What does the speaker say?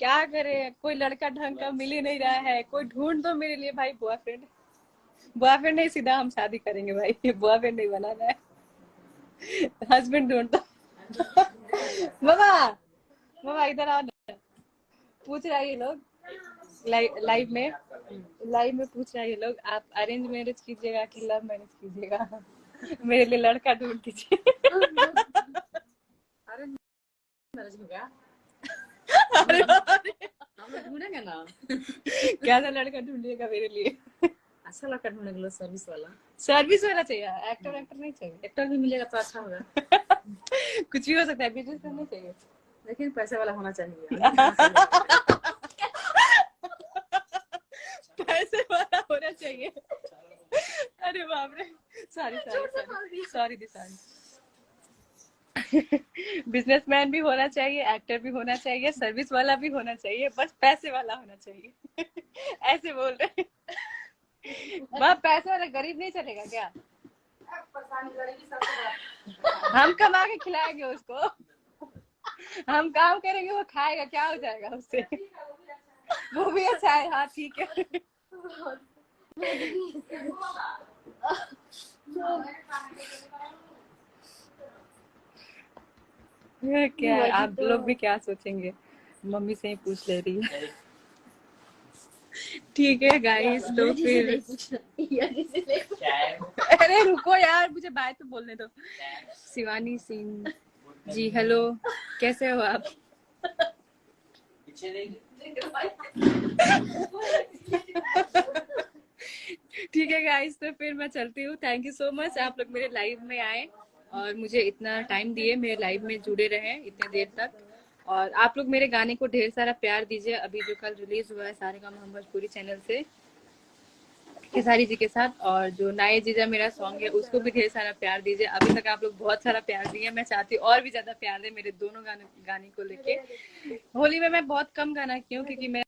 क्या करे, कोई लड़का ढंग का मिल ही नहीं रहा है। कोई ढूंढ दो मेरे लिए भाई बॉयफ्रेंड। बॉयफ्रेंड नहीं, सीधा हम शादी करेंगे भाई। बॉयफ्रेंड नहीं बनाना है, हस्बैंड ढूंढ दो। मामा, मामा इधर आओ ना। पूछ रहा है ये लोग लाइव में पूछ रहा है ये लोग, आप अरेंज मैरिज कीजिएगा कि लव मैरिज कीजिएगा? मेरे लिए लड़का ढूंढ दीजिए। अरे मैरिज हो गया, अरे हम लोग ढूंढेंगे ना। क्या सा लड़का ढूंढिएगा मेरे लिए? अच्छा लड़का ढूंढेंगे लोग, सर्विस वाला। सर्विस वाला चाहिए, एक्टर नहीं चाहिए। एक्टर भी मिलेगा तो अच्छा होगा। कुछ भी हो सकता है, बिजनेस करना चाहिए, लेकिन पैसे वाला होना चाहिए। पैसे वाला होना चाहिए। अरे बाप रे, सॉरी बिजनेसमैन भी होना चाहिए, एक्टर भी होना चाहिए, सर्विस वाला भी होना चाहिए, बस पैसे वाला होना चाहिए। ऐसे बोल रहे वह पैसे वाला गरीब नहीं चलेगा क्या? हम कमा के खिलाएंगे उसको, हम काम करेंगे वो खाएगा, क्या हो जाएगा उससे? वो भी अच्छा है, हाँ ठीक है। क्या आप लोग भी क्या सोचेंगे, मम्मी से ही पूछ ले रही है। ठीक है गाइस, तो फिर अरे रुको यार, मुझे बाय तो बोलने दो। शिवानी सिंह जी हेलो, कैसे हो आप? ठीक है गाइस, तो फिर मैं चलती हूँ। थैंक यू सो मच, आप लोग मेरे लाइव में आए और मुझे इतना टाइम दिए, मेरे लाइव में जुड़े रहे इतने देर तक। और आप लोग मेरे गाने को ढेर सारा प्यार दीजिए। अभी जो कल रिलीज हुआ है सारेगामा हम भोजपुरी चैनल से खेसारी जी के साथ, और जो नाये जीजा मेरा सॉन्ग है उसको भी ढेर सारा प्यार दीजिए। अभी तक आप लोग बहुत सारा प्यार दिए, मैं चाहती हूँ और भी ज्यादा प्यार दे मेरे दोनों गाने को लेके। होली में मैं बहुत कम गाना की हूँ क्योंकि मैं